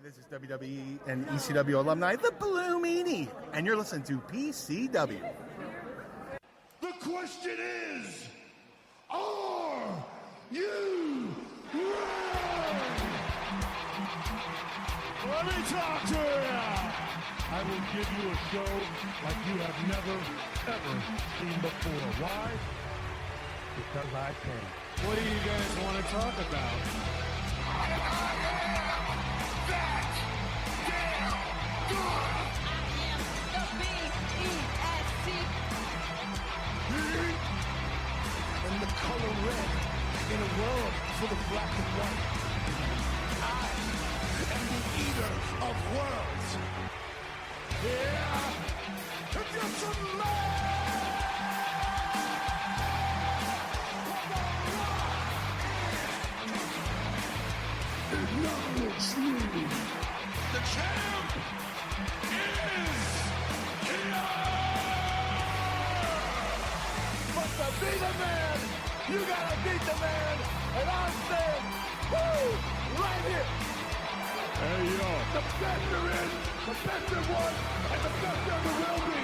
This is WWE and ECW alumni, the Blue Meanie, and you're listening to PCW. The question is, are you ready? Let me talk to you. I will give you a show like you have never, ever seen before. Why? Because I can. What do you guys want to talk about? And the color red in a world full of black and white. I am the eater of worlds. Yeah, if you're some acknowledge me. The champ is here. But to be the man, you gotta beat the man, and I'm saying, woo, right here. Hey, yo. The best there is, the best there was, and the best there ever will be.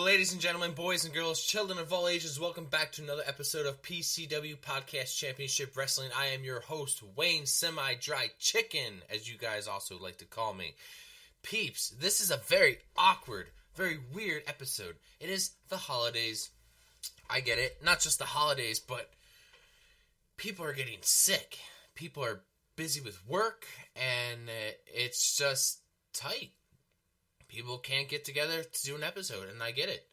Ladies and gentlemen, boys and girls, children of all ages, welcome back to another episode of PCW Podcast Championship Wrestling. I am your host, Wayne Semi-Dry Chicken, as you guys also like to call me. Peeps, this is a very awkward, very weird episode. It is the holidays. I get it. Not just the holidays, but people are getting sick. People are busy with work, and it's just tight. People can't get together to do an episode, and I get it.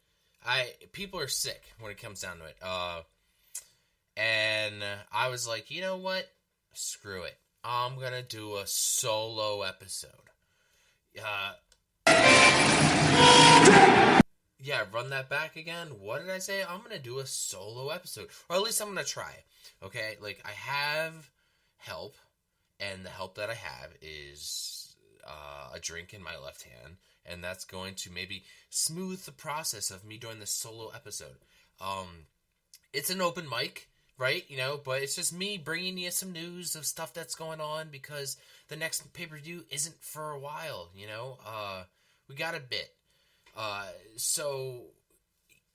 People are sick when it comes down to it. And I was like, you know what? Screw it. I'm gonna do a solo episode. Yeah, run that back again. What did I say? I'm gonna do a solo episode, or at least I'm gonna try it. Okay, like I have help, and the help that I have is a drink in my left hand. And that's going to maybe smooth the process of me doing this solo episode. It's an open mic, right? You know, but it's just me bringing you some news of stuff that's going on because the next pay-per-view isn't for a while, you know? We got a bit. So,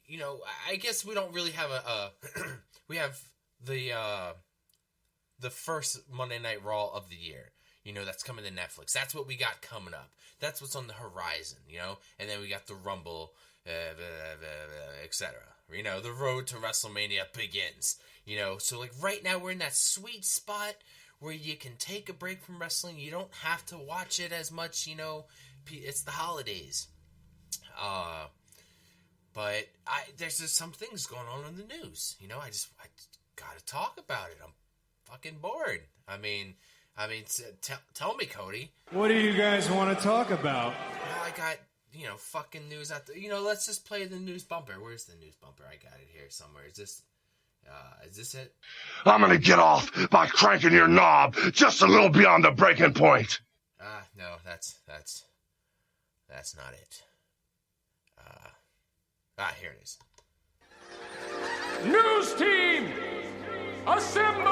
you know, I guess we don't really have we have the first Monday Night Raw of the year. You know, that's coming to Netflix. That's what we got coming up. That's what's on the horizon, you know? And then we got the Rumble, etc. You know, the road to WrestleMania begins. You know, so like right now we're in that sweet spot where you can take a break from wrestling. You don't have to watch it as much, you know. It's the holidays. But there's just some things going on in the news. You know, I gotta talk about it. I'm fucking bored. I mean, tell me, Cody. What do you guys want to talk about? Well, I got, you know, fucking news out there. You know, let's just play the news bumper. Where's the news bumper? I got it here somewhere. Is this it? I'm gonna get off by cranking your knob just a little beyond the breaking point. No, that's not it. Here it is. News team, assemble!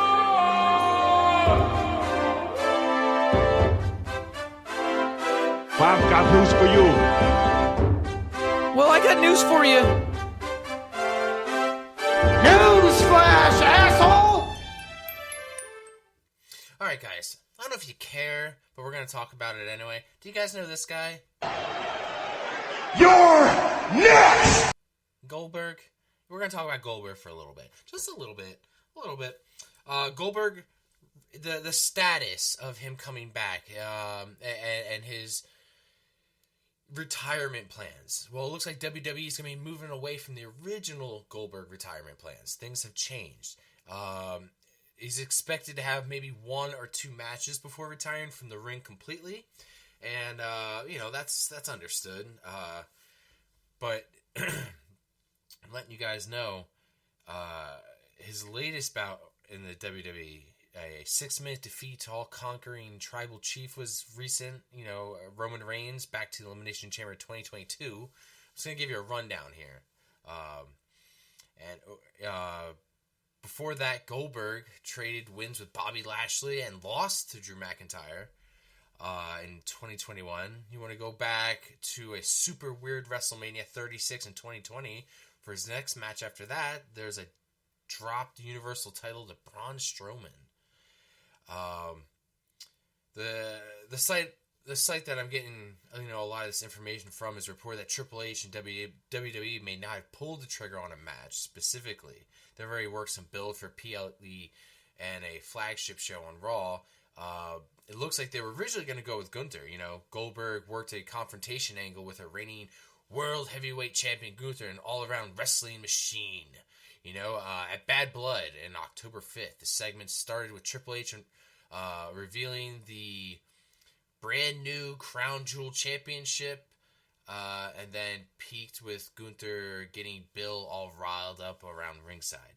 I've got news for you. Well, I got news for you. Newsflash, asshole! Alright, guys. I don't know if you care, but we're going to talk about it anyway. Do you guys know this guy? You're next! Goldberg. We're going to talk about Goldberg for a little bit. Just a little bit. Goldberg, the status of him coming back, and his retirement plans. Well, it looks like WWE is going to be moving away from the original Goldberg retirement plans. Things have changed. He's expected to have maybe 1 or 2 matches before retiring from the ring completely. And, you know, that's understood. But I'm letting you guys know, his latest bout in the WWE, a 6-minute defeat to all-conquering Tribal Chief was recent. You know, Roman Reigns back to the Elimination Chamber 2022. just going to give you a rundown here. Before that, Goldberg traded wins with Bobby Lashley and lost to Drew McIntyre in 2021. You want to go back to a super weird WrestleMania 36 in 2020. For his next match after that, there's a dropped Universal title to Braun Strowman. The site that I'm getting a lot of this information from is report that Triple H and WWE may not have pulled the trigger on a match specifically. They've already worked some build for PLE and a flagship show on Raw. It looks like they were originally going to go with Gunther. Goldberg worked a confrontation angle with a reigning World Heavyweight Champion Gunther, an all-around wrestling machine. At Bad Blood in October 5th, the segment started with Triple H revealing the brand new Crown Jewel Championship, and then peaked with Gunther getting Bill all riled up around ringside.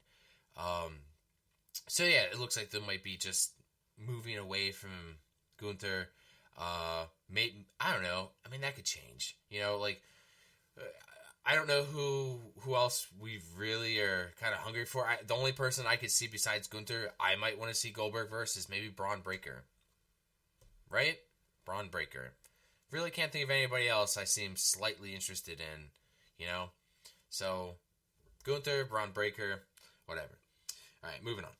So yeah, it looks like they might be just moving away from Gunther. Maybe, I don't know. I mean, that could change. I don't know who else we really are kind of hungry for. The only person I could see besides Gunther, I might want to see Goldberg versus maybe Braun Breaker. Right? Braun Breaker. Really can't think of anybody else I seem slightly interested in, So, Gunther, Braun Breaker, whatever. Alright, moving on.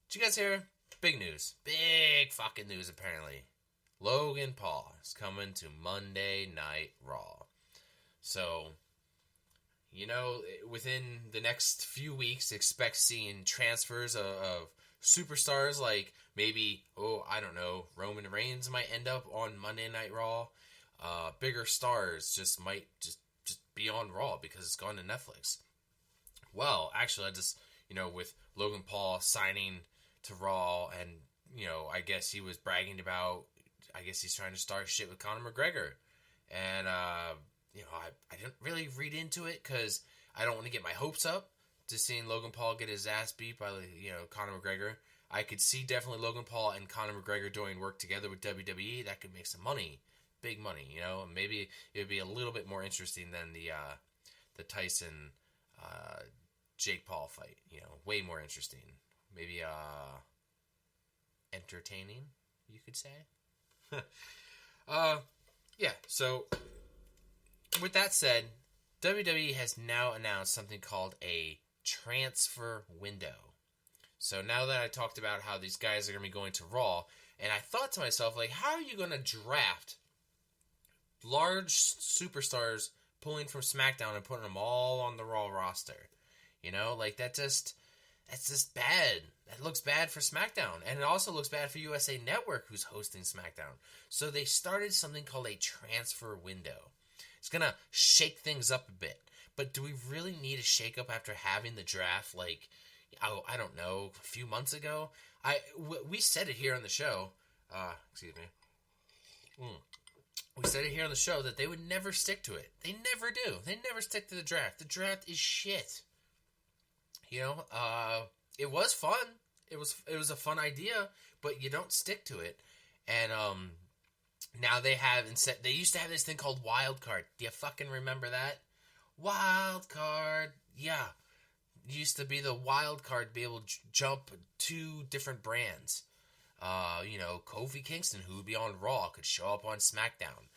Did you guys hear? Big news. Big fucking news, apparently. Logan Paul is coming to Monday Night Raw. So, within the next few weeks, expect seeing transfers of superstars like maybe, I don't know, Roman Reigns might end up on Monday Night Raw. Bigger stars just might just be on Raw because it's gone to Netflix. Well, actually, I just, with Logan Paul signing to Raw and, I guess he was bragging about, I guess he's trying to start shit with Conor McGregor. And, I didn't really read into it because I don't want to get my hopes up to seeing Logan Paul get his ass beat by, Conor McGregor. I could see definitely Logan Paul and Conor McGregor doing work together with WWE. That could make some money. Big money, Maybe it would be a little bit more interesting than the Tyson Jake Paul fight. Way more interesting. Maybe entertaining, you could say. Yeah, so with that said, WWE has now announced something called a transfer window. So now that I talked about how these guys are going to be going to Raw, and I thought to myself, how are you going to draft large superstars pulling from SmackDown and putting them all on the Raw roster? That's just bad. That looks bad for SmackDown. And it also looks bad for USA Network, who's hosting SmackDown. So they started something called a transfer window. It's going to shake things up a bit. But do we really need a shake-up after having the draft, I don't know, a few months ago? We said it here on the show. Excuse me. We said it here on the show that they would never stick to it. They never do. They never stick to the draft. The draft is shit. It was fun. It was a fun idea, but you don't stick to it. And now they used to have this thing called Wild Card. Do you fucking remember that? Wild Card. Yeah. It used to be the Wild Card to be able to jump two different brands. Kofi Kingston, who would be on Raw, could show up on SmackDown.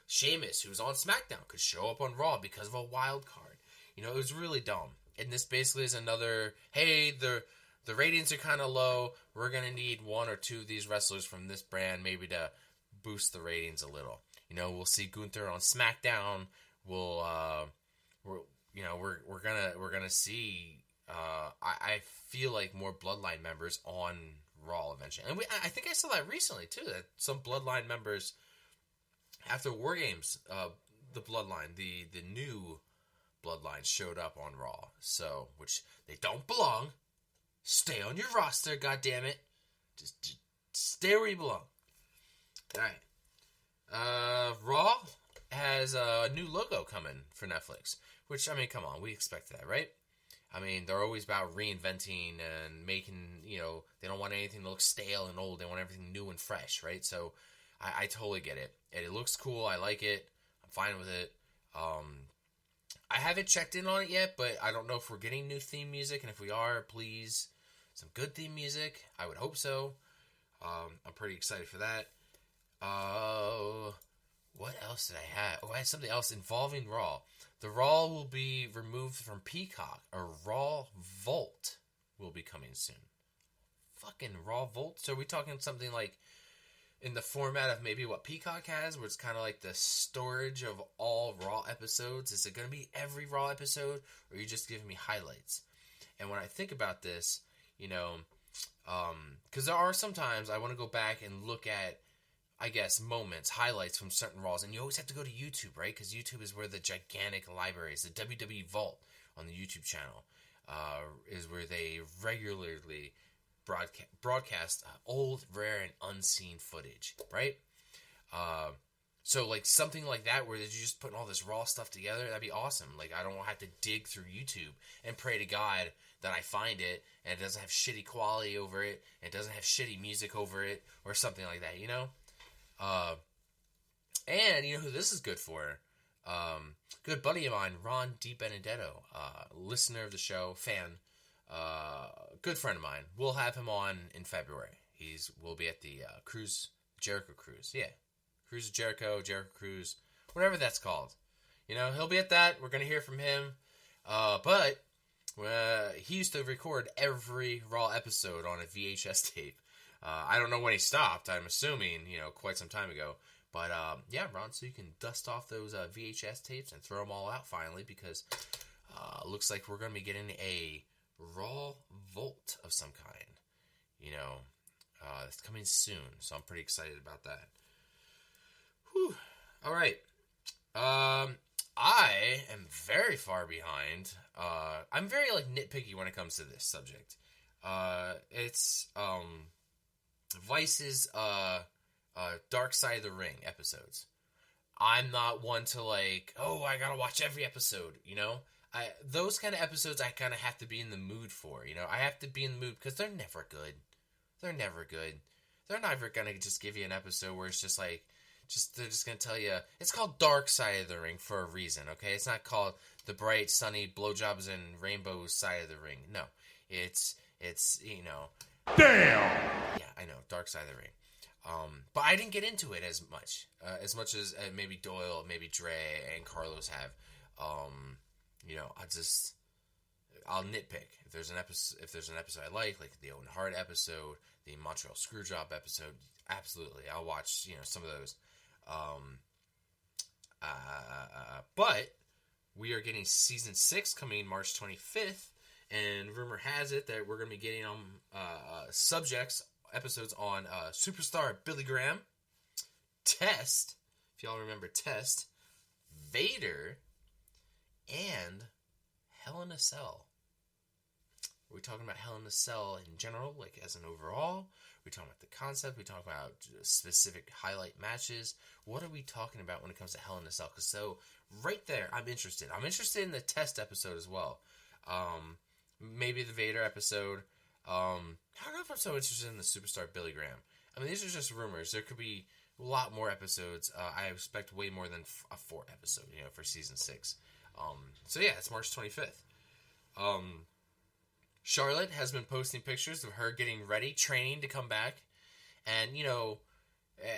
Sheamus, who's on SmackDown, could show up on Raw because of a Wild Card. It was really dumb. And this basically is another, hey, the ratings are kind of low. We're going to need one or two of these wrestlers from this brand maybe to boost the ratings a little. We'll see Gunther on SmackDown. We're gonna see. I feel like more Bloodline members on Raw eventually, and I think I saw that recently too. That some Bloodline members after War Games, the Bloodline, the new Bloodline showed up on Raw. So, which they don't belong. Stay on your roster, goddammit. Just stay where you belong. Alright. Raw has a new logo coming for Netflix. Which, come on, we expect that, right? They're always about reinventing and making, they don't want anything to look stale and old. They want everything new and fresh, right? So, I totally get it. And it looks cool. I like it. I'm fine with it. I haven't checked in on it yet, but I don't know if we're getting new theme music, and if we are, please, some good theme music. I would hope so. I'm pretty excited for that. What else did I have? Oh, I had something else involving Raw. The Raw will be removed from Peacock. A Raw Vault will be coming soon. Fucking Raw Vault? So are we talking something like in the format of maybe what Peacock has, where it's kind of like the storage of all Raw episodes? Is it going to be every Raw episode, or are you just giving me highlights? And when I think about this, because there are sometimes I want to go back and look at, I guess, moments, highlights from certain Raws, and you always have to go to YouTube, right? Because YouTube is where the gigantic library is. The WWE Vault on the YouTube channel is where they regularly broadcast old, rare, and unseen footage, right? So, like, something like that where you're just putting all this Raw stuff together, that'd be awesome. Like, I don't have to dig through YouTube and pray to God that I find it, and it doesn't have shitty quality over it, and it doesn't have shitty music over it, or something like that, And you know who this is good for? Good buddy of mine, Ron DiBenedetto, listener of the show, fan, good friend of mine. We'll have him on in February. We'll be at the Jericho Cruise. Yeah, Cruise of Jericho Cruise, whatever that's called. He'll be at that. We're going to hear from him. But he used to record every Raw episode on a VHS tape. I don't know when he stopped. I'm assuming, quite some time ago. But, yeah, Ron, so you can dust off those VHS tapes and throw them all out finally, because looks like we're going to be getting a Raw Vault of some kind. It's coming soon, so I'm pretty excited about that. Whew. All right. I am very far behind. I'm very, nitpicky when it comes to this subject. It's Vice's Dark Side of the Ring episodes. I'm not one to I gotta watch every episode, those kind of episodes I kind of have to be in the mood for, I have to be in the mood because they're never good. They're never good. They're never gonna just give you an episode where it's just they're just gonna tell you it's called Dark Side of the Ring for a reason, okay? It's not called the bright, sunny blowjobs and rainbows side of the ring. No, it's Damn! Yeah, I know, Dark Side of the Ring. But I didn't get into it as much as maybe Doyle, maybe Dre, and Carlos have. I'll nitpick. If there's an episode I like the Owen Hart episode, the Montreal Screwjob episode, absolutely, I'll watch, some of those. But we are getting season 6 coming March 25th, and rumor has it that we're going to be getting episodes on Superstar Billy Graham, Test, if y'all remember Test, Vader, and Hell in a Cell. Are we talking about Hell in a Cell in general, as an overall? Are we talking about the concept? Are we talking about specific highlight matches? What are we talking about when it comes to Hell in a Cell? So right there, I'm interested. I'm interested in the Test episode as well. Maybe the Vader episode. I don't know if I'm so interested in the Superstar Billy Graham. I mean, these are just rumors. There could be a lot more episodes. I expect way more than a 4 episode, for season 6. So yeah, it's March 25th. Charlotte has been posting pictures of her getting ready, training to come back. And,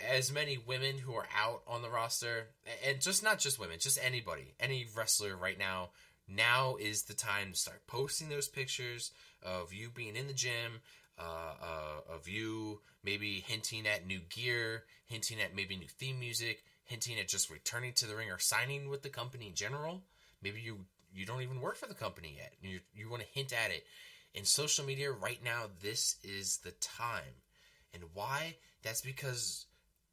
as many women who are out on the roster, and not just women, just anybody, any wrestler right now is the time to start posting those pictures of you being in the gym, of you maybe hinting at new gear, hinting at maybe new theme music, hinting at just returning to the ring or signing with the company in general. Maybe you don't even work for the company yet. You want to hint at it. In social media right now, this is the time. And why? That's because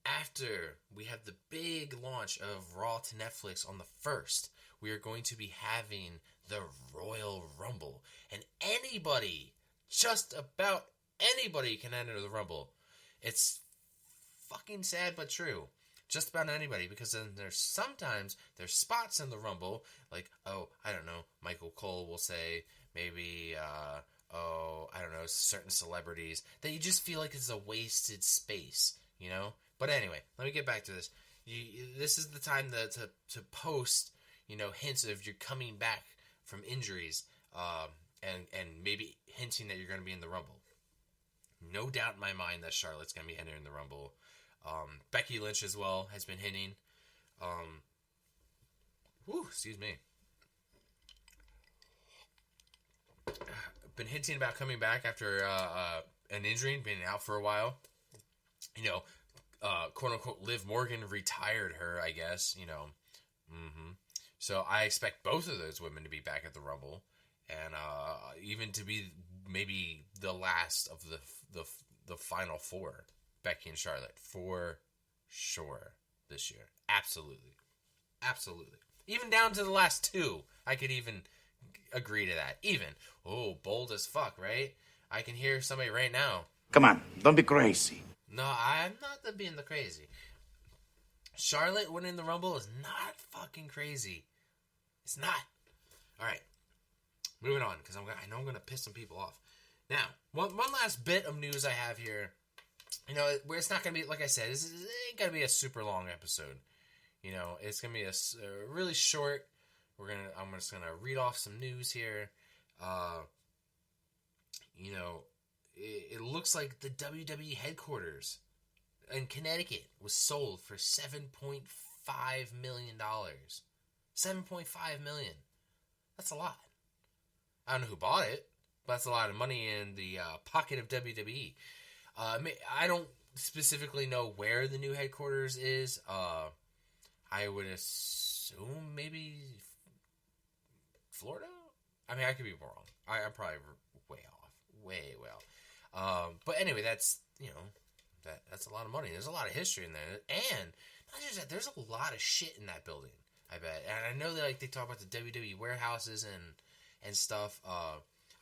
after we have the big launch of Raw to Netflix on the 1st, we are going to be having the Royal Rumble. And anybody, just about anybody, can enter the Rumble. It's fucking sad but true. Just about anybody, because then there's spots in the Rumble, Michael Cole will say, maybe, certain celebrities, that you just feel like it's a wasted space, But anyway, let me get back to this. This is the time to post, hints of you're coming back from injuries, and maybe hinting that you're going to be in the Rumble. No doubt in my mind that Charlotte's going to be entering the Rumble. Becky Lynch as well has been hinting. Excuse me. Been hinting about coming back after an injury, being out for a while. Quote unquote, Liv Morgan retired her, I guess. So I expect both of those women to be back at the Rumble, and even to be maybe the last of the final four, Becky and Charlotte, for sure this year. Absolutely. Even down to the last two, I could even agree to that. Even. Oh, bold as fuck, right? I can hear somebody right now. Come on, don't be crazy. No, I'm not being the crazy. Charlotte winning the Rumble is not fucking crazy. It's not. All right. Moving on, because I know I'm going to piss some people off. Now, one last bit of news I have here. Where it's not going to be, like I said, it ain't going to be a super long episode. It's going to be a really short. I'm just going to read off some news here. It looks like the WWE headquarters in Connecticut was sold for $7.5 million. $7.5 million. That's a lot. I don't know who bought it, but that's a lot of money in the pocket of WWE. I don't specifically know where the new headquarters is. I would assume maybe Florida? I mean, I could be wrong. I'm probably way off. Way off. But anyway, that's a lot of money. There's a lot of history in there. And not just that, there's a lot of shit in that building, I bet. And I know that they talk about the WWE warehouses and stuff.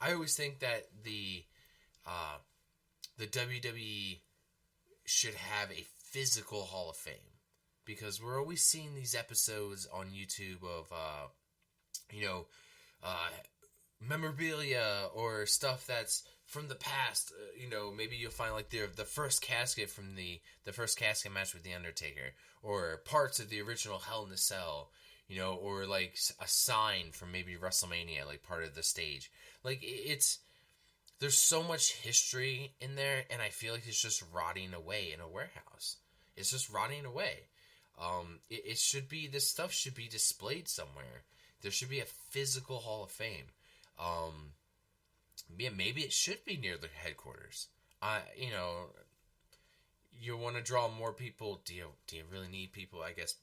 I always think that the WWE should have a physical Hall of Fame, because we're always seeing these episodes on YouTube of memorabilia or stuff that's from the past. Maybe you'll find like the first casket from the first casket match with The Undertaker, or parts of the original Hell in a Cell, or like a sign from maybe WrestleMania, like part of the stage. Like there's so much history in there, and I feel like it's just rotting away in a warehouse. It's just rotting away. It should be, this stuff should be displayed somewhere. There should be a physical Hall of Fame. Maybe it should be near the headquarters. You want to draw more people. Do you really need people? I guess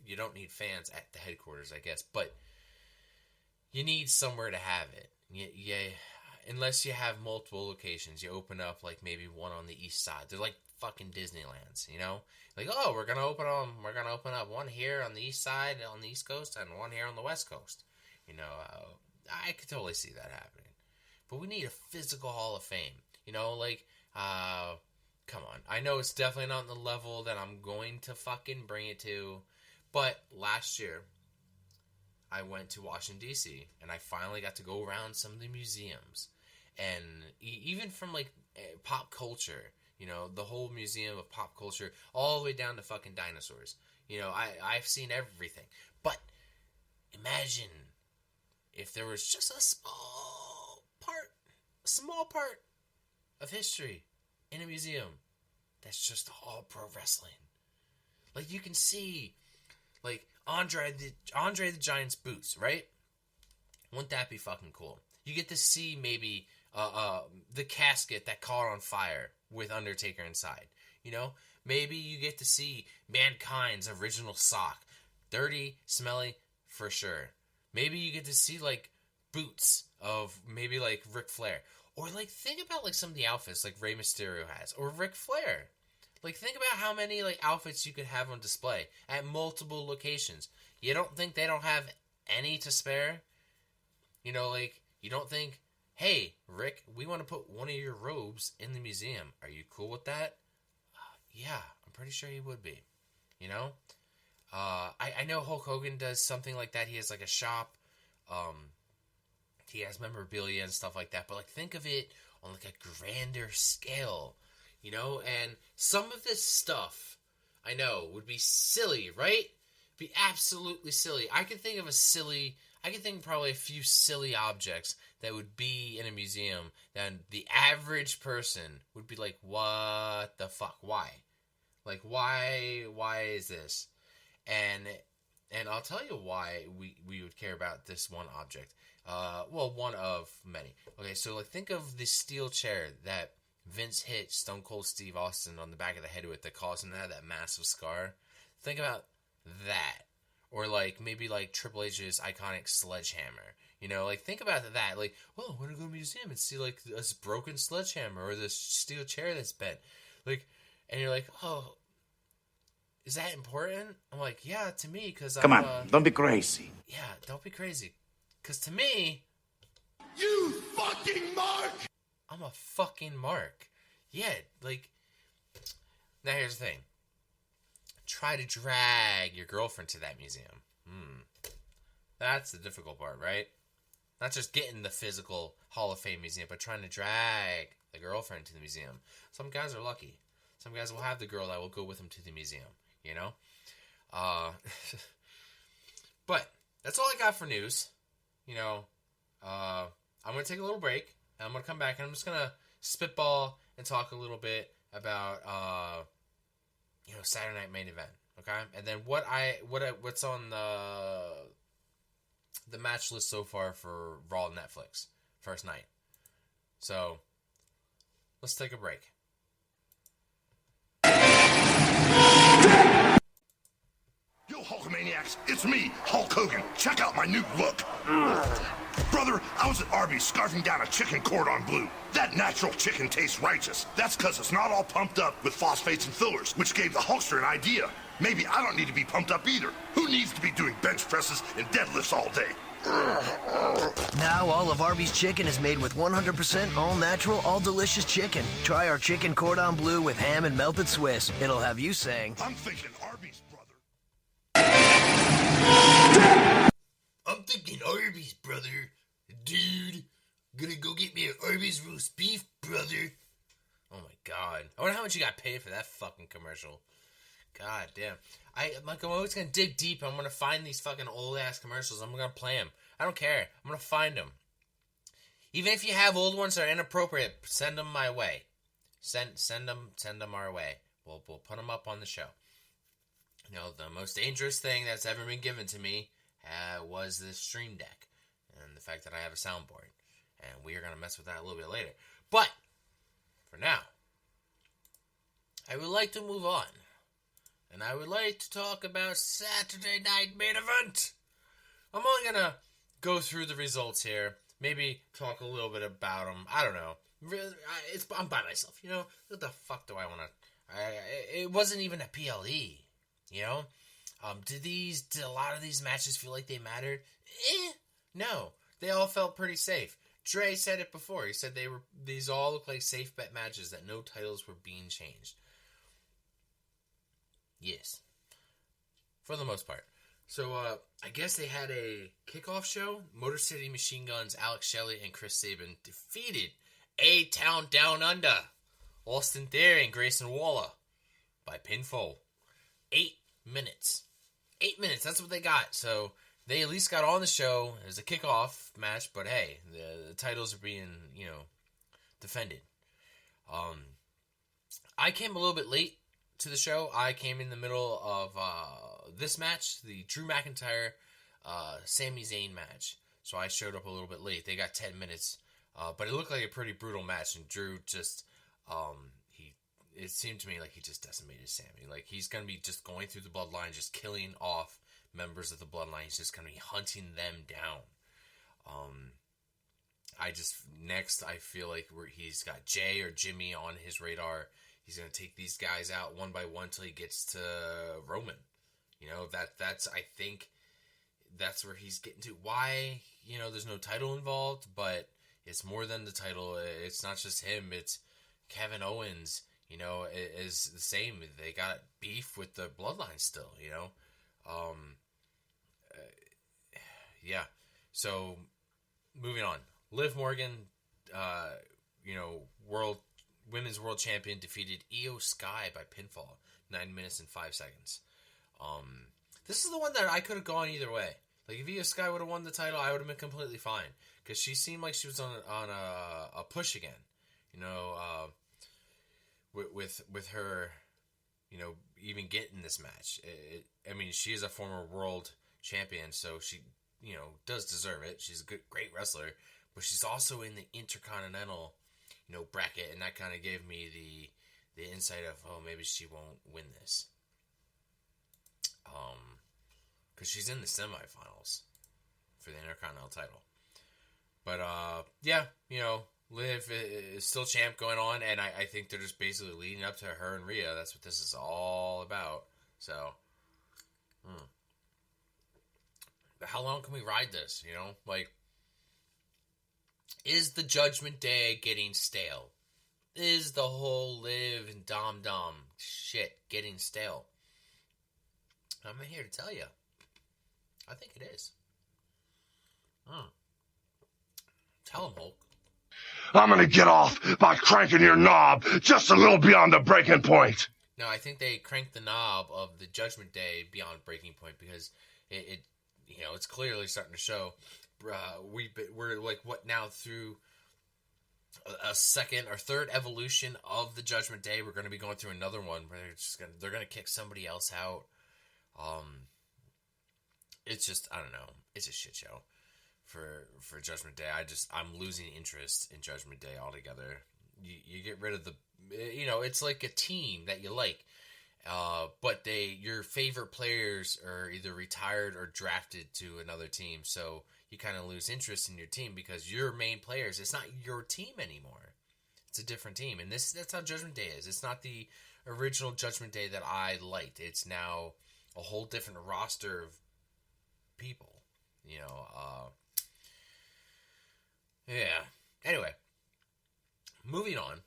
you don't need fans at the headquarters, I guess, but you need somewhere to have it. Yeah, unless you have multiple locations, you open up like maybe one on the east side. They're like fucking Disneylands, Like, oh, we're gonna open up one here on the east side, on the East Coast, and one here on the West Coast. I could totally see that happening. But we need a physical Hall of Fame. Come on. I know it's definitely not on the level that I'm going to fucking bring it to, but last year I went to Washington, D.C., and I finally got to go around some of the museums. And even from, like, pop culture, the whole museum of pop culture, all the way down to fucking dinosaurs. I've seen everything. But imagine if there was just a small part of history in a museum that's just all pro wrestling. Like, you can see, like, Andre the Giant's boots, right? Wouldn't that be fucking cool? You get to see maybe the casket that caught on fire with Undertaker inside. Maybe you get to see Mankind's original sock. Dirty, smelly, for sure. Maybe you get to see, like, boots of maybe, like, Ric Flair. Or, like, think about, like, some of the outfits, like, Rey Mysterio has. Or Ric Flair. Like, think about how many, like, outfits you could have on display at multiple locations. You don't think they don't have any to spare? You don't think, hey, Rick, we want to put one of your robes in the museum. Are you cool with that? Yeah, I'm pretty sure he would be. I know Hulk Hogan does something like that. He has, like, a shop. He has memorabilia and stuff like that. But, like, think of it on, like, a grander scale. And some of this stuff, I know, would be silly, right? Be absolutely silly. I can think probably a few silly objects that would be in a museum that the average person would be like, what the fuck? Why? Like, why is this? And I'll tell you why we would care about this one object. Well, one of many. Okay, so like think of the steel chair that Vince hit Stone Cold Steve Austin on the back of the head with that caused him to have that massive scar. Think about that. Or like maybe like Triple H's iconic sledgehammer. You know, like think about that. Like, oh, I want to go to a museum and see like this broken sledgehammer or this steel chair that's bent. Like, and you're like, oh, is that important? I'm like, yeah, to me, because Come on, don't be crazy. Yeah, don't be crazy. Because to me, You fucking mark! I'm a fucking mark. Yeah, like, now here's the thing. Try to drag your girlfriend to that museum. That's the difficult part, right? Not just getting the physical Hall of Fame museum, but trying to drag the girlfriend to the museum. Some guys are lucky. Some guys will have the girl that will go with them to the museum, you know? But that's all I got for news. You know, I'm going to take a little break, and I'm going to come back, and I'm just going to spitball and talk a little bit about, Saturday Night Main Event, okay? And then what's on the match list so far for Raw and Netflix, first night. So, let's take a break. Yo, Hulkamaniacs, it's me, Hulk Hogan. Check out my new look. Brother, I was at Arby's scarfing down a chicken cordon bleu. That natural chicken tastes righteous. That's because it's not all pumped up with phosphates and fillers, which gave the Hulkster an idea. Maybe I don't need to be pumped up either. Who needs to be doing bench presses and deadlifts all day? Now all of Arby's chicken is made with 100% all-natural, all-delicious chicken. Try our chicken cordon bleu with ham and melted Swiss. It'll have you saying, I'm thinking Arby's, brother. I'm thinking Arby's, brother. Dude, gonna go get me an Arby's roast beef, brother. Oh my god. I wonder how much you got paid for that fucking commercial. God damn. I'm always gonna dig deep. I'm gonna find these fucking old ass commercials. I'm gonna play them. I don't care. I'm gonna find them. Even if you have old ones that are inappropriate, send them my way. Send them our way. We'll put them up on the show. You know, the most dangerous thing that's ever been given to me was this Stream Deck. And the fact that I have a soundboard. And we are going to mess with that a little bit later. But, for now, I would like to move on. And I would like to talk about Saturday Night Main Event. I'm only going to go through the results here. Maybe talk a little bit about them. I don't know. Really, I'm by myself, you know? What the fuck do I want to... It wasn't even a PLE, you know? Did a lot of these matches feel like they mattered? No. They all felt pretty safe. Dre said it before. He said these all look like safe bet matches, that no titles were being changed. Yes. For the most part. So, I guess they had a kickoff show. Motor City Machine Guns, Alex Shelley, and Chris Sabin defeated A-Town Down Under, Austin Theory, and Grayson Waller by pinfall. 8 minutes. 8 minutes, that's what they got. So, they at least got on the show. It was a kickoff match, but hey, the titles are being, defended. I came a little bit late to the show. I came in the middle of this match, the Drew McIntyre, Sami Zayn match. So I showed up a little bit late. They got 10 minutes, but it looked like a pretty brutal match. And Drew just, it seemed to me like he just decimated Sami. Like he's gonna be just going through the bloodline, just killing off members of the bloodline. He's just gonna be hunting them down. I feel like he's got Jay or Jimmy on his radar. He's gonna take these guys out one by one till he gets to Roman. I think that's where he's getting to. Why, there's no title involved, but it's more than the title. It's not just him. It's Kevin Owens, is the same. They got beef with the bloodline still, yeah. So, moving on. Liv Morgan, women's world champion, defeated Io Sky by pinfall. 9 minutes and 5 seconds. This is the one that I could have gone either way. Like, if Io Sky would have won the title, I would have been completely fine. Because she seemed like she was on a push again. You know, with her, you know, even getting this match. I mean, she is a former world champion, so she, you know, does deserve it. She's a great wrestler. But she's also in the Intercontinental, you know, bracket. And that kind of gave me the insight of, oh, maybe she won't win this. Because she's in the semifinals for the Intercontinental title. But, yeah, you know, Liv is still champ going on, and I think they're just basically leading up to her and Rhea. That's what this is all about. So, But how long can we ride this, you know? Like, is the Judgment Day getting stale? Is the whole Liv and Dom shit getting stale? I'm here to tell you. I think it is. Tell him, Hulk. I'm gonna get off by cranking your knob just a little beyond the breaking point. No, I think they cranked the knob of the Judgment Day beyond breaking point because it you know, it's clearly starting to show. We're like what now through a second or third evolution of the Judgment Day. We're going to be going through another one where they're going to kick somebody else out. It's just, I don't know. It's a shit show for Judgment Day. I'm losing interest in Judgment Day altogether. You get rid of the, you know, it's like a team that you like, but your favorite players are either retired or drafted to another team. So you kind of lose interest in your team because your main players, it's not your team anymore. It's a different team. And that's how Judgment Day is. It's not the original Judgment Day that I liked. It's now a whole different roster of people, you know. Yeah. Anyway, moving on.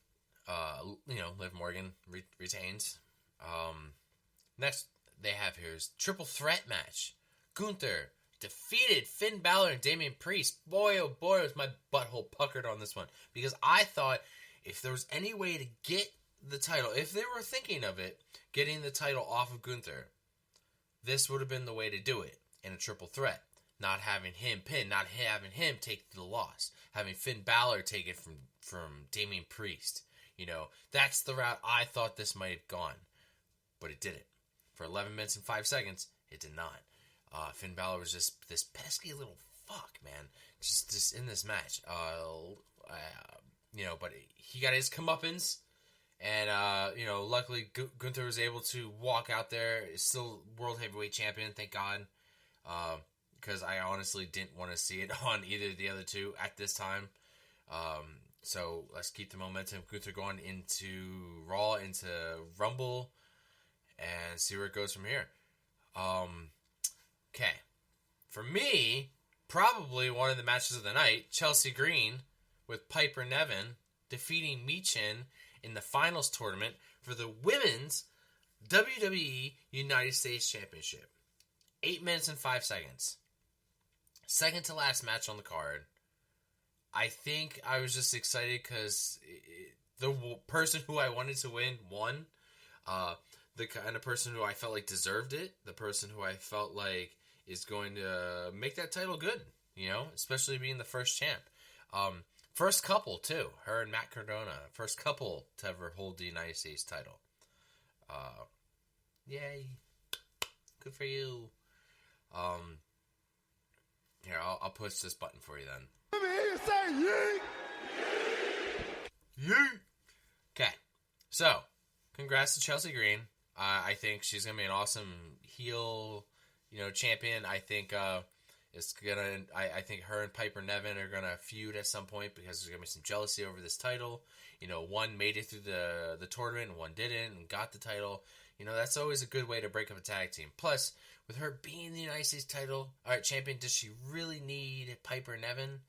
You know, Liv Morgan retains. Next they have here is triple threat match. Gunther defeated Finn Balor and Damian Priest. Boy, oh boy, was my butthole puckered on this one because I thought if there was any way to get the title, if they were thinking of it, getting the title off of Gunther, this would have been the way to do it in a triple threat. Not having him pin, not having him take the loss, having Finn Balor take it from Damian Priest. You know, that's the route I thought this might have gone, but it didn't. For 11 minutes and 5 seconds, it did not. Finn Balor was just this pesky little fuck, man, just in this match. You know, but he got his comeuppance. And, you know, luckily Gunther was able to walk out there. Still World Heavyweight Champion, thank God. Because I honestly didn't want to see it on either of the other two at this time. So let's keep the momentum. Gunther going into Raw, into Rumble, and see where it goes from here. Okay. For me, probably one of the matches of the night, Chelsea Green with Piper Niven defeating Michin in the finals tournament for the Women's WWE United States Championship. 8 minutes and 5 seconds. Second to last match on the card. I think I was just excited because the person who I wanted to win won. The kind of person who I felt like deserved it. The person who I felt like is going to make that title good. You know, especially being the first champ. First couple, too. Her and Matt Cardona. First couple to ever hold the United States title. Yay. Good for you. Here, I'll push this button for you then. Let me hear you say yeet. Yeet. Okay. So, congrats to Chelsea Green. I think she's going to be an awesome heel, you know, champion. I think it's gonna. I think her and Piper Niven are gonna feud at some point because there's gonna be some jealousy over this title. You know, one made it through the tournament and one didn't and got the title. You know, that's always a good way to break up a tag team. Plus, with her being the United States title, champion, does she really need Piper Niven?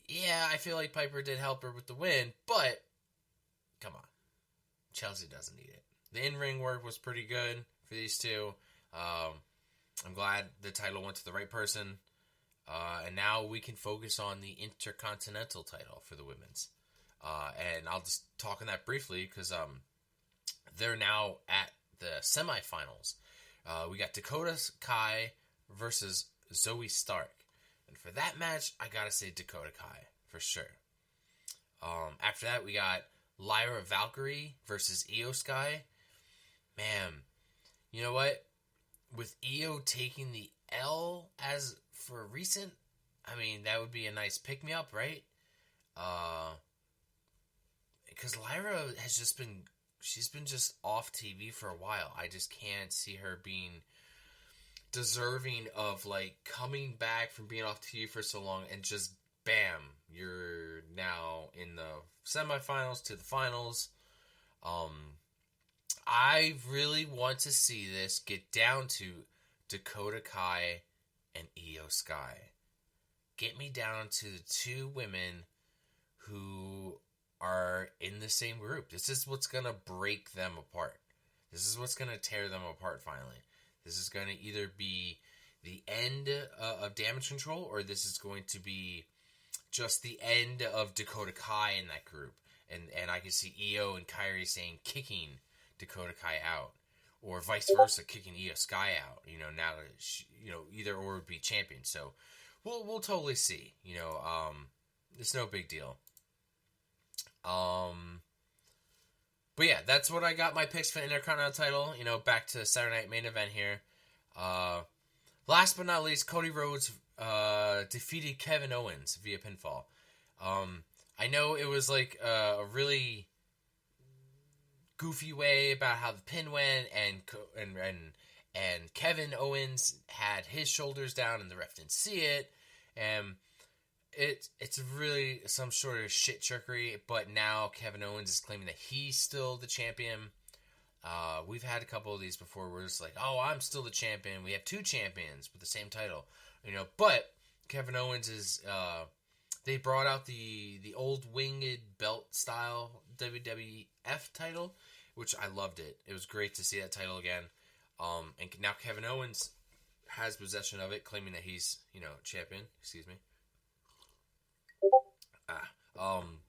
Yeah, I feel like Piper did help her with the win, but come on, Chelsea doesn't need it. The in-ring work was pretty good for these two. I'm glad the title went to the right person. And now we can focus on the Intercontinental title for the women's. And I'll just talk on that briefly because they're now at the semifinals. We got Dakota Kai versus Zoe Stark. And for that match, I gotta say Dakota Kai, for sure. After that, we got Lyra Valkyrie versus Io Sky. Man, you know what? With Io taking the L as for recent, I mean, that would be a nice pick-me-up, right? Because Lyra has she's been just off TV for a while. I just can't see her being deserving of, like, coming back from being off TV for so long and just, bam, you're now in the semifinals to the finals. I really want to see this get down to Dakota Kai and Io Sky. Get me down to the two women who are in the same group. This is what's going to break them apart. This is what's going to tear them apart finally. This is going to either be the end of Damage Control, or this is going to be just the end of Dakota Kai in that group. And I can see Io and Kairi saying kicking Dakota Kai out, or vice versa, kicking Io Sky out. You know, now that she, you know, either or would be champion. So we'll totally see. You know, it's no big deal. But yeah, that's what I got my picks for the Intercontinental title. You know, back to Saturday Night Main Event here. Last but not least, Cody Rhodes defeated Kevin Owens via pinfall. I know it was like a really goofy way about how the pin went, and Kevin Owens had his shoulders down and the ref didn't see it, and it's really some sort of shit trickery. But now Kevin Owens is claiming that he's still the champion. We've had a couple of these before where it's like, oh, I'm still the champion. We have two champions with the same title, you know. But Kevin Owens is they brought out the old winged belt style WWF title, which I loved it. It was great to see that title again. And now Kevin Owens has possession of it, claiming that he's, you know, champion. Excuse me.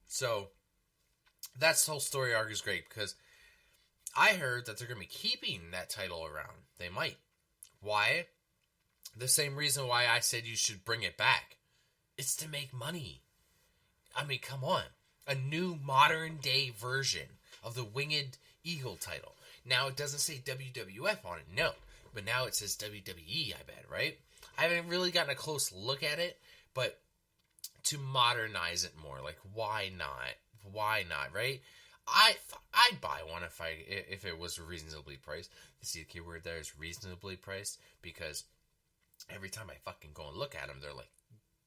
So that whole story arc is great because I heard that they're going to be keeping that title around. They might. Why? The same reason why I said you should bring it back. It's to make money. I mean, come on. A new modern day version of the Winged Eagle title. Now, it doesn't say WWF on it, no. But now it says WWE, I bet, right? I haven't really gotten a close look at it, but to modernize it more, like, why not? Why not, right? I'd buy one if it was reasonably priced. You see the keyword there is reasonably priced, because every time I fucking go and look at them, they're like,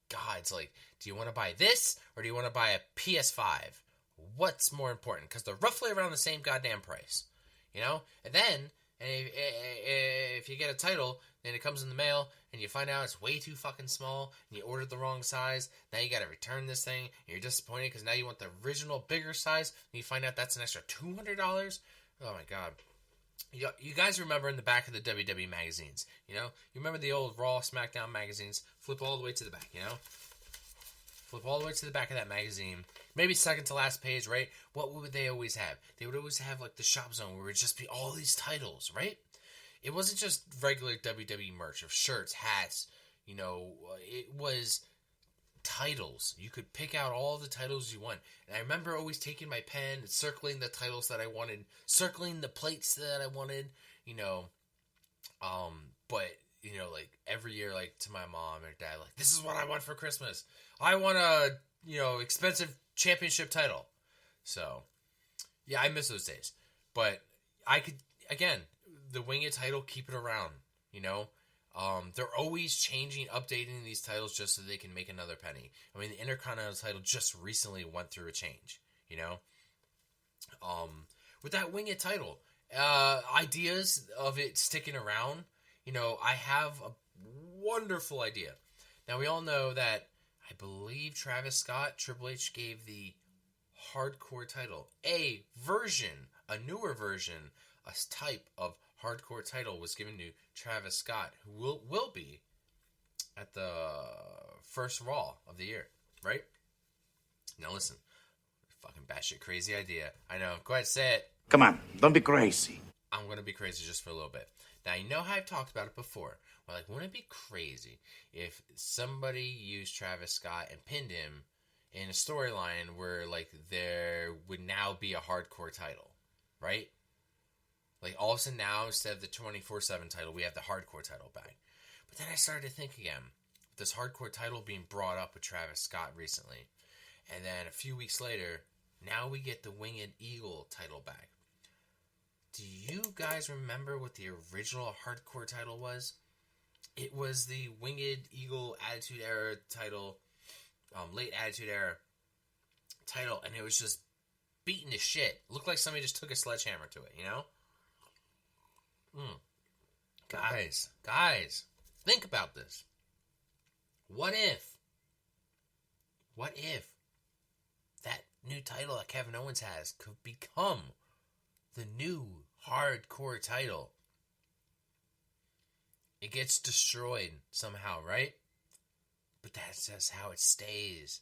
God, it's like, do you want to buy this or do you want to buy a PS5? What's more important? Because they're roughly around the same goddamn price, you know? And then, if you get a title, then it comes in the mail, and you find out it's way too fucking small, and you ordered the wrong size, now you gotta return this thing, and you're disappointed because now you want the original bigger size, and you find out that's an extra $200? Oh my god. You guys remember in the back of the WWE magazines, you know? You remember the old Raw, SmackDown magazines? Flip all the way to the back, you know? Flip all the way to the back of that magazine. Maybe second to last page, right? What would they always have? They would always have, like, the shop zone where it would just be all these titles, right? It wasn't just regular WWE merch of shirts, hats, you know. It was titles. You could pick out all the titles you want. And I remember always taking my pen and circling the titles that I wanted, circling the plates that I wanted, you know. But, you know, like, every year, like, to my mom or dad, like, this is what I want for Christmas. I want a, you know, expensive championship title. So, yeah, I miss those days. But I could, again, the Winged title, keep it around, you know. They're always changing, updating these titles just so they can make another penny. I mean, the Intercontinental title just recently went through a change, you know. With that Winged title, ideas of it sticking around, you know, I have a wonderful idea. Now, we all know that I believe Travis Scott, Triple H gave the Hardcore title a newer version, a type of Hardcore title was given to Travis Scott, who will be at the first Raw of the year, right? Now listen, fucking batshit crazy idea. I know. Go ahead, say it. Come on, don't be crazy. I'm going to be crazy just for a little bit. Now, you know how I've talked about it before. Well, like, wouldn't it be crazy if somebody used Travis Scott and pinned him in a storyline where, like, there would now be a hardcore title, right? Like, all of a sudden now, instead of the 24/7 title, we have the hardcore title back. But then I started to think again, this hardcore title being brought up with Travis Scott recently. And then a few weeks later, now we get the Winged Eagle title back. Do you guys remember what the original hardcore title was? It was the Winged Eagle Attitude Era title, late Attitude Era title, and it was just beaten to shit. Looked like somebody just took a sledgehammer to it, you know? Guys, think about this. What if that new title that Kevin Owens has could become the new hardcore title? It gets destroyed somehow, right? But that's just how it stays.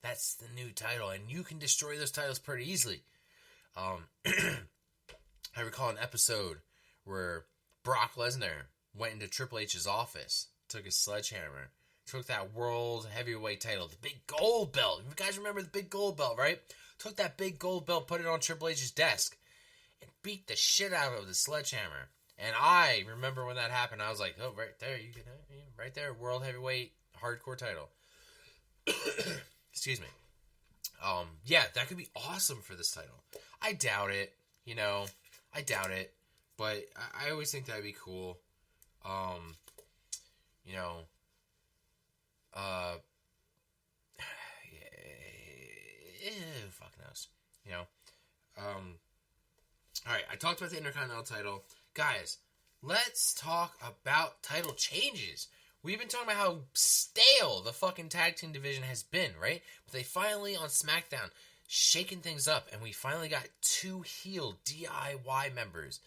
That's the new title, and you can destroy those titles pretty easily. I recall an episode where Brock Lesnar went into Triple H's office, took his sledgehammer, took that World Heavyweight title, the big gold belt. You guys remember the big gold belt, right? Took that big gold belt, put it on Triple H's desk, and beat the shit out of the sledgehammer. And I remember when that happened, I was like, oh, right there, you can, right there, World Heavyweight hardcore title. Excuse me. Yeah, that could be awesome for this title. I doubt it, I doubt it, but I always think that'd be cool. Fuck knows, Alright, I talked about the Intercontinental title. Guys, let's talk about title changes. We've been talking about how stale the fucking tag team division has been, right? But they finally, on SmackDown, shaking things up, and we finally got 2 heel DIY members.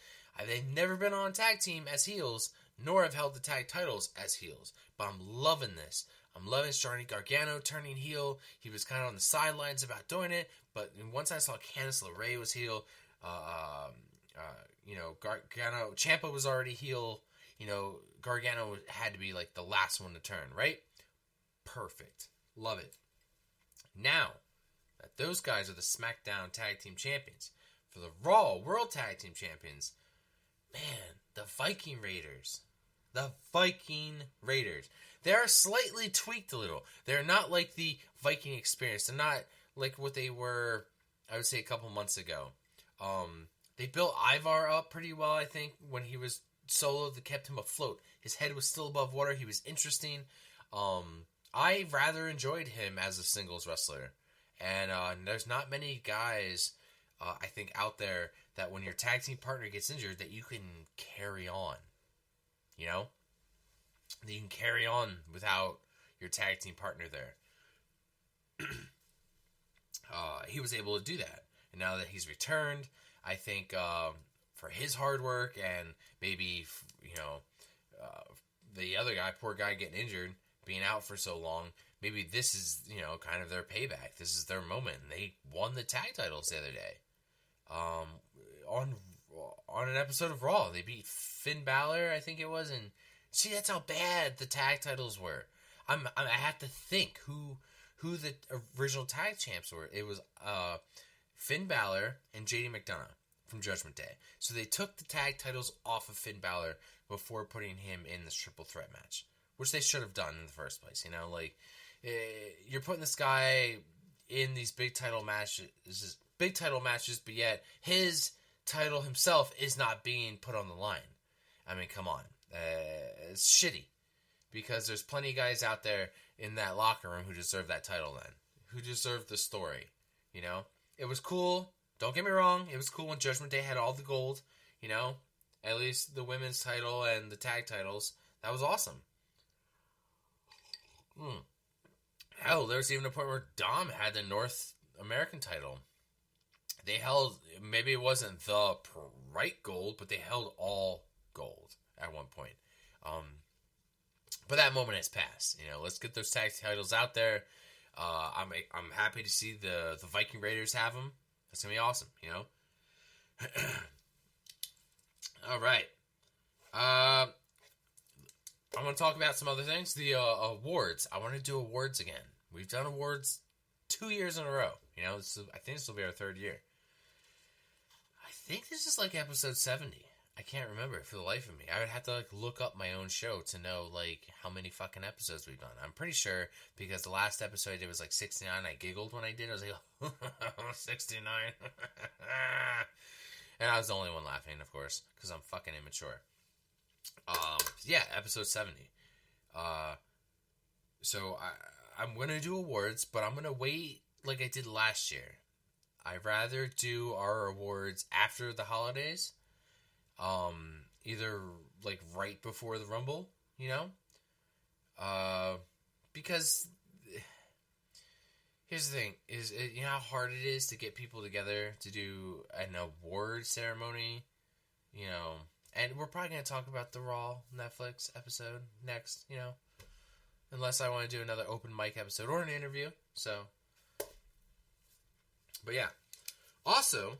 They've never been on a tag team as heels, nor have held the tag titles as heels. But I'm loving this. I'm loving Johnny Gargano turning heel. He was kind of on the sidelines about doing it, but once I saw Candice LeRae was heel, Gargano, Ciampa was already heel. Gargano had to be like the last one to turn, right? Perfect. Love it. Now that those guys are the SmackDown Tag Team Champions, for the Raw World Tag Team Champions, man, the Viking Raiders. The Viking Raiders. They are slightly tweaked a little. They're not like the Viking experience. They're not like what they were, I would say, a couple months ago. They built Ivar up pretty well, I think, when he was solo. That kept him afloat. His head was still above water. He was interesting. I rather enjoyed him as a singles wrestler. And there's not many guys, I think, out there that when your tag team partner gets injured that you can carry on. That you can carry on without your tag team partner there. He was able to do that. And now that he's returned, I think for his hard work and maybe, the other guy, poor guy getting injured, being out for so long, maybe this is, kind of their payback. This is their moment. And they won the tag titles the other day. On an episode of Raw, they beat Finn Balor, I think it was, and see, that's how bad the tag titles were. I have to think who the original tag champs were. It was Finn Balor and JD McDonough from Judgment Day. So they took the tag titles off of Finn Balor before putting him in this triple threat match, which they should have done in the first place. You're putting this guy in these big title matches, but yet his title himself is not being put on the line. I mean, come on. It's shitty, because there's plenty of guys out there in that locker room who deserve that title then, who deserve the story, It was cool, don't get me wrong, it was cool when Judgment Day had all the gold, at least the women's title and the tag titles. That was awesome. Hell, there's even a point where Dom had the North American title. They held, maybe it wasn't the bright gold, but they held all gold at one point. But that moment has passed. Let's get those tag titles out there. I'm happy to see the Viking Raiders have them. That's gonna be awesome. All right. I want to talk about some other things. The awards. I want to do awards again. We've done awards 2 years in a row. You know, I think this will be our third year. I think this is like episode 70. I can't remember for the life of me. I would have to like look up my own show to know like how many fucking episodes we've done. I'm pretty sure because the last episode I did was like 69. I giggled when I did. I was like, 69. And I was the only one laughing, of course, because I'm fucking immature. Yeah, episode 70. So I'm going to do awards, but I'm going to wait like I did last year. I'd rather do our awards after the holidays. Either like right before the Rumble, you know? Because here's the thing, you know how hard it is to get people together to do an award ceremony, you know? And we're probably going to talk about the Raw Netflix episode next, you know? Unless I want to do another open mic episode or an interview, so. But yeah. Also,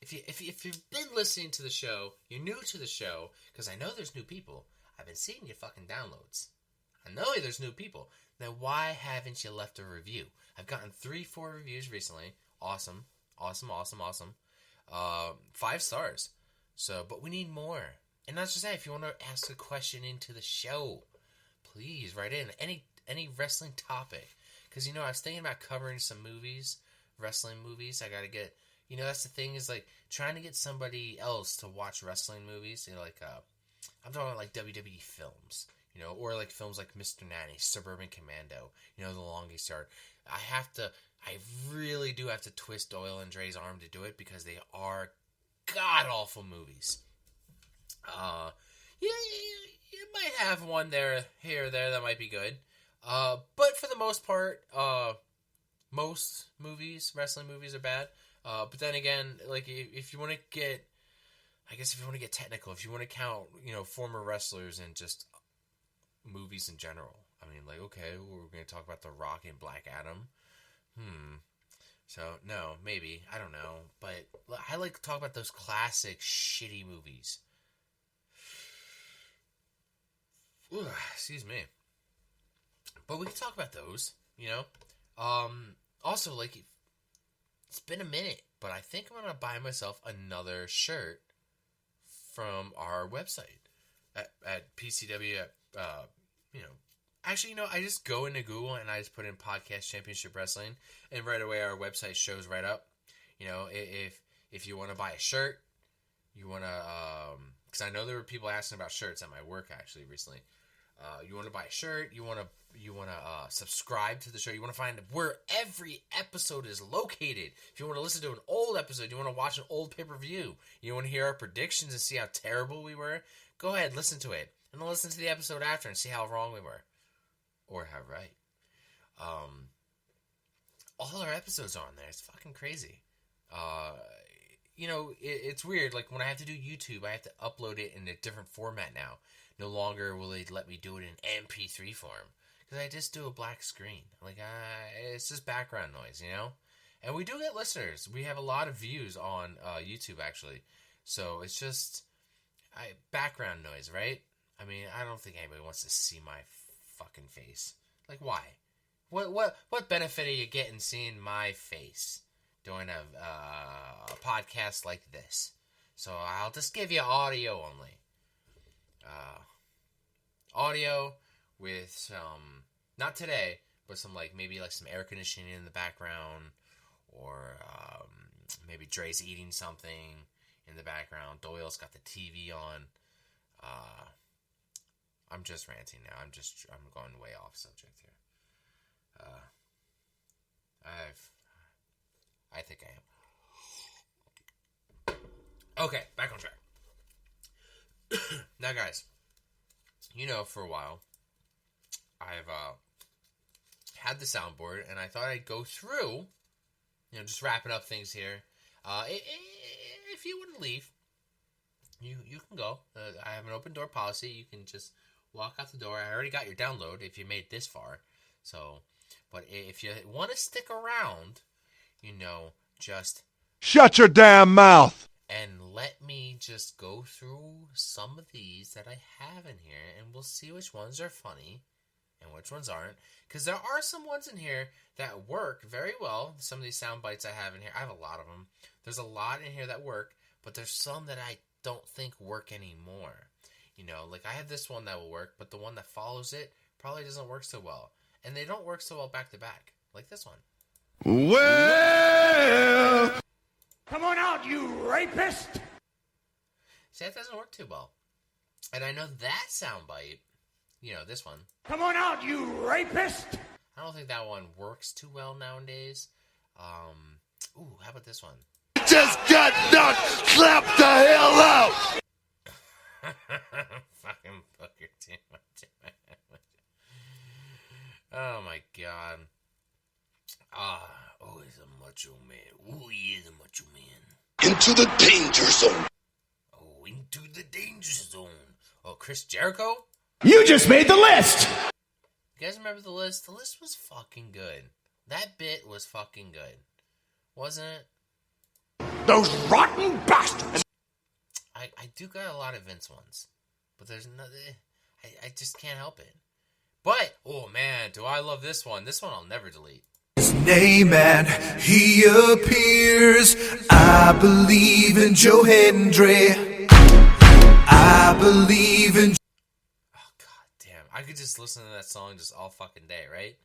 if you've been listening to the show, you're new to the show, because I know there's new people. I've been seeing your fucking downloads. I know there's new people. Then why haven't you left a review? I've gotten 3-4 reviews recently. Awesome. 5 stars. So, but we need more. And that's just that. If you want to ask a question into the show, please write in any wrestling topic. Because, you know, I was thinking about covering some movies, wrestling movies. I got to get, you know, that's the thing is like trying to get somebody else to watch wrestling movies. You know, like, I'm talking about like WWE films, you know, or like films like Mr. Nanny, Suburban Commando, you know, The Longest Yard. I really do have to twist Doyle and Dre's arm to do it because they are god-awful movies. You might have one there, here or there that might be good. But for the most part, most movies, wrestling movies are bad. But then again, like if you want to get, I guess if you want to get technical, if you want to count, you know, former wrestlers and just movies in general. I mean, like, okay, we're going to talk about The Rock and Black Adam. So, no, maybe. I don't know. But I like to talk about those classic shitty movies. Ooh, excuse me. But we can talk about those, you know. Also, like, it's been a minute, but I think I'm going to buy myself another shirt from our website at PCW, you know. Actually, you know, I just go into Google and I just put in Podcast Championship Wrestling, and right away our website shows right up. You know, if you want to buy a shirt, you want to, because I know there were people asking about shirts at my work actually recently. You want to buy a shirt, you want to subscribe to the show, you want to find where every episode is located. If you want to listen to an old episode, you want to watch an old pay-per-view, you want to hear our predictions and see how terrible we were, go ahead, listen to it. And then listen to the episode after and see how wrong we were. Or how right. All our episodes are on there. It's fucking crazy. You know, it's weird. Like, when I have to do YouTube, I have to upload it in a different format now. No longer will they let me do it in MP3 form. Because I just do a black screen. Like, it's just background noise, you know? And we do get listeners. We have a lot of views on YouTube, actually. So, it's just background noise, right? I mean, I don't think anybody wants to see my fucking face. Like, why? What benefit are you getting seeing my face doing a podcast like this? So I'll just give you audio only. Audio with some, not today, but some like maybe like some air conditioning in the background, or maybe Dre's eating something in the background. Doyle's got the TV on. I'm just ranting now. I'm going way off subject here. I think I am. Okay, back on track. Now, guys, you know, for a while, I've had the soundboard, and I thought I'd go through, you know, just wrapping up things here. If you want to leave, you can go. I have an open door policy. You can just walk out the door. I already got your download if you made it this far. So, but if you want to stick around, you know, just Shut your damn mouth! And let me just go through some of these that I have in here, and we'll see which ones are funny and which ones aren't. Because there are some ones in here that work very well. Some of these sound bites I have in here, I have a lot of them. There's a lot in here that work, but there's some that I don't think work anymore. You know, like I have this one that will work, but the one that follows it probably doesn't work so well. And they don't work so well back to back, like this one. Well, Come on out, you rapist! See, that doesn't work too well. And I know that soundbite, you know, this one. Come on out, you rapist! I don't think that one works too well nowadays. Ooh, how about this one? just got knocked. Slap the hell out. Fucking Booker T. Oh my god. Oh, he's a macho man. Oh, he is a macho man. Into the danger zone. Oh, into the danger zone. Oh, Chris Jericho? You just made the list! You guys remember the list? The list was fucking good. That bit was fucking good. Wasn't it? Those rotten bastards! I do got a lot of Vince ones. But there's no... I just can't help it. But, oh man, do I love this one. This one I'll never delete. His name and he appears. I believe in Joe Hendry. I believe in... Oh god damn. I could just listen to that song just all fucking day, right?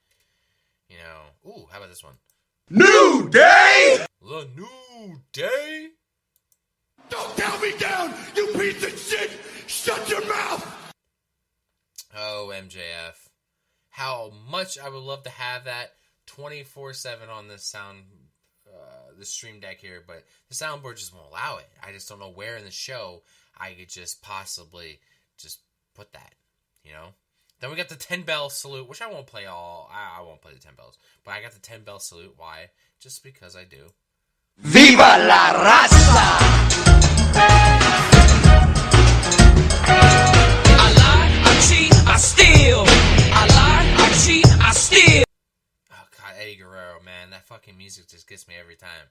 You know. Ooh, how about this one? New Day. The New Day? Don't tell me down, you piece of shit! Shut your mouth! Oh, MJF. How much I would love to have that 24/7 on this this stream deck here, but the soundboard just won't allow it. I just don't know where in the show I could just possibly just put that, you know? Then we got the 10 bell salute, which I won't play all. I won't play the 10 bells, but I got the 10 bell salute. Why? Just because I do. Viva la raza. I lie, I cheat, I steal. I lie, I cheat, I steal. Oh god, Eddie Guerrero, man, that fucking music just gets me every time.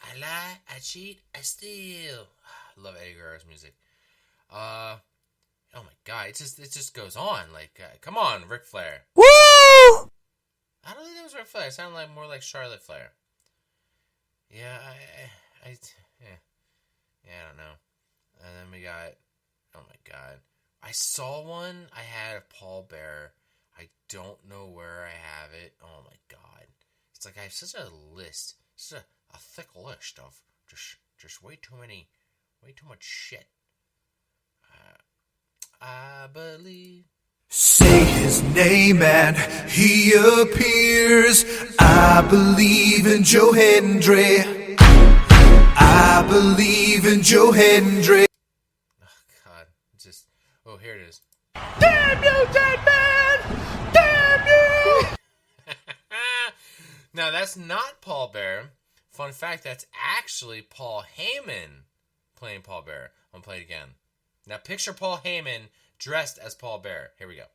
I lie, I cheat, I steal. I love Eddie Guerrero's music. Oh my god, it just goes on. Like, come on, Ric Flair. Woo! I don't think that was Ric Flair. It sounded like more like Charlotte Flair. Yeah, I don't know. And then we got, oh my god, I saw one I had of Paul Bearer. I don't know where I have it. Oh my god, it's like I have such a list, such a thick list of just way too much shit. I believe. Say his name and he appears. I believe in Joe Hendry. I believe in Joe Hendry. Oh god, just here it is. Damn you, dead man! Damn you! Now that's not Paul Bearer. Fun fact, that's actually Paul Heyman playing Paul Bearer. I'm gonna play it again. Now picture Paul Heyman dressed as Paul Bearer. Here we go.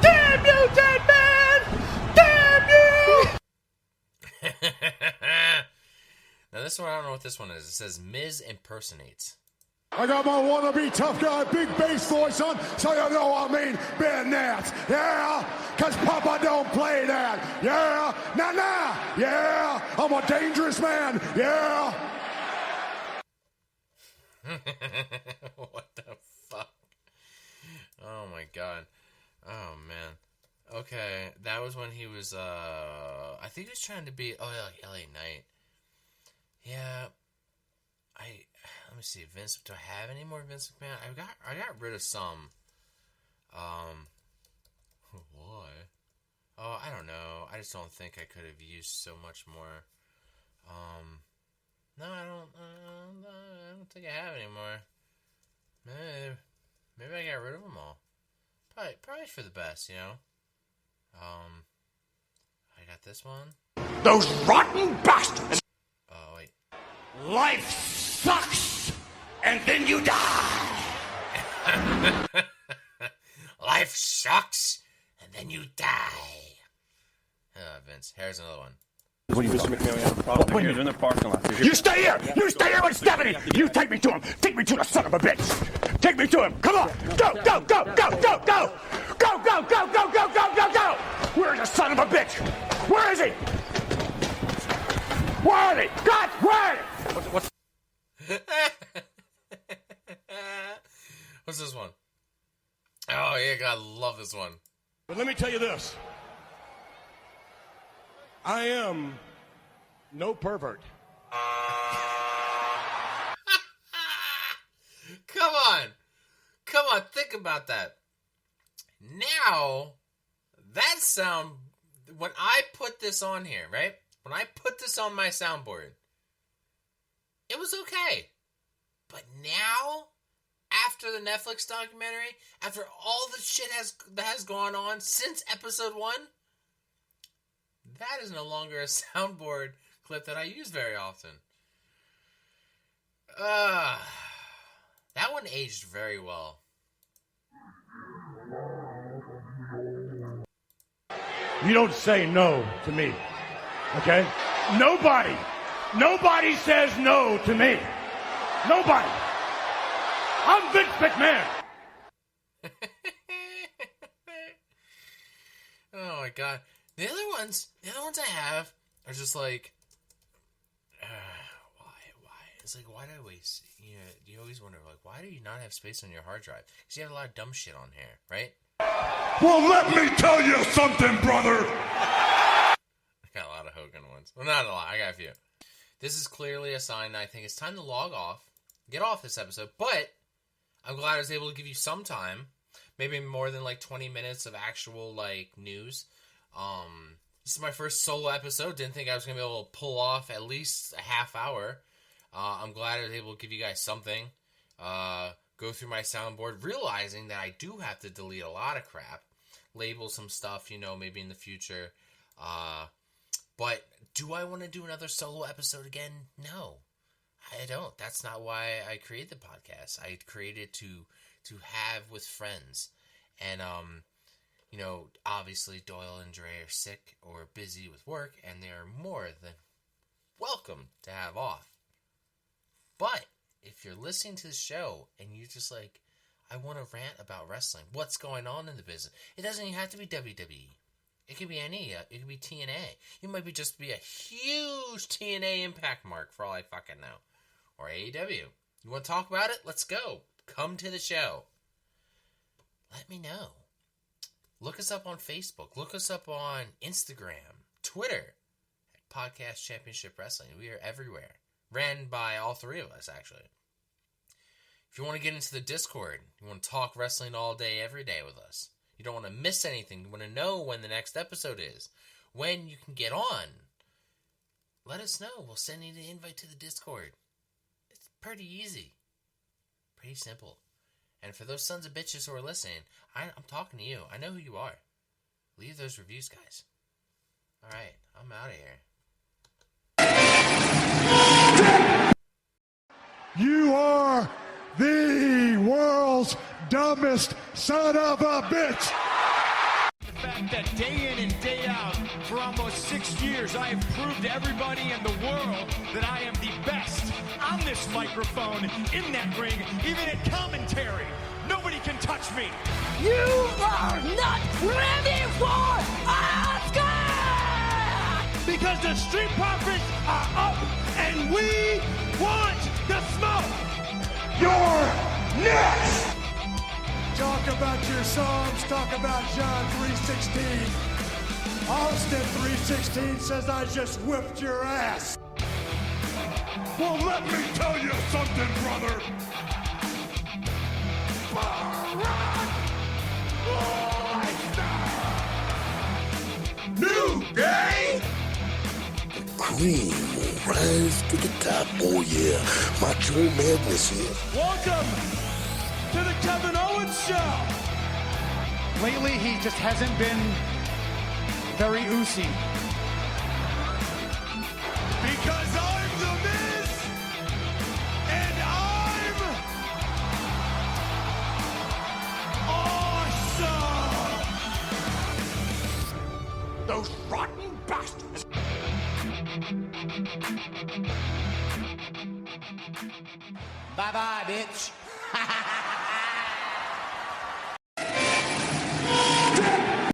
Damn you, dead man! Damn you! Now this one, I don't know what this one is. It says Miz impersonates. I got my wannabe tough guy, big bass voice on, so you know I mean Ben Nats. Yeah, cause Papa don't play that. Yeah, nah, yeah, I'm a dangerous man. Yeah. What the fuck? Oh my god. Oh man. Okay, that was when he was I think he was trying to be like LA Knight. Yeah. Let me see, Vince, do I have any more Vince McMahon? I got rid of some. Why? Oh, I don't know. I just don't think I could have used so much more. No, I don't think I have any more. Maybe I got rid of them all. Probably for the best, you know. I got this one. Those rotten bastards. Oh wait. Life sucks, and then you die. Life sucks, and then you die. Vince, here's another one. Mr. McMahon, we have a problem. They're here. They're in the parking lot. You stay here! You stay here with Stephanie! You take me to him! Take me to the son of a bitch! Take me to him! Come on! Go, go, go, go, go, go! Go, go, go, go, go, go, go, go! Where's the son of a bitch? Where is he? Where are they? God, where are they? What's this one? Oh, yeah, God, I love this one. But let me tell you this. I am no pervert. Come on, think about that. Now, that sound, when I put this on here, right? When I put this on my soundboard, it was okay. But now, after the Netflix documentary, after all the shit that has gone on since episode 1, that is no longer a soundboard clip that I use very often. That one aged very well. You don't say no to me, okay? Nobody says no to me. Nobody. I'm Vince McMahon. Oh my God. The other ones I have are just like, why? It's like, why do I waste? You always wonder, like, why do you not have space on your hard drive? Because you have a lot of dumb shit on here, right? Well, let me tell you something, brother. I got a lot of Hogan ones. Well, not a lot. I got a few. This is clearly a sign that I think it's time to log off, get off this episode. But I'm glad I was able to give you some time, maybe more than like 20 minutes of actual like news. This is my first solo episode. Didn't think I was gonna be able to pull off at least a half hour. I'm glad I was able to give you guys something. Go through my soundboard, realizing that I do have to delete a lot of crap, label some stuff, maybe in the future. But do I want to do another solo episode again? No, I don't. That's not why I created the podcast. I created to have with friends, and obviously Doyle and Dre are sick or busy with work, and they are more than welcome to have off. But if you're listening to the show and you're just like, I want to rant about wrestling, what's going on in the business? It doesn't even have to be WWE. It could be any. It could be TNA. It might just be a huge TNA Impact mark for all I fucking know. Or AEW. You want to talk about it? Let's go. Come to the show. Let me know. Look us up on Facebook. Look us up on Instagram, Twitter, at Podcast Championship Wrestling. We are everywhere. Ran by all three of us, actually. If you want to get into the Discord, you want to talk wrestling all day, every day with us. You don't want to miss anything. You want to know when the next episode is. When you can get on. Let us know. We'll send you the invite to the Discord. It's pretty easy. Pretty simple. And for those sons of bitches who are listening, I'm talking to you. I know who you are. Leave those reviews, guys. Alright, I'm out of here. You are the world's dumbest son of a bitch. The fact that day in and day out for almost 6 years I have proved to everybody in the world that I am the best on this microphone, in that ring, even at commentary. Nobody can touch me. You are not ready for Oscar! Because the Street Profits are up and we want the smoke. You're next. Talk about your Psalms. Talk about John 3:16. Austin 3:16 says I just whipped your ass. Well, let me tell you something, brother. New day. Cream will rise to the top. Oh yeah, Macho Madness here. Welcome to the Kevin Owens Show. Lately, he just hasn't been very oozy. Because I'm the Miz, and I'm awesome. Those rotten bastards. Bye-bye, bitch.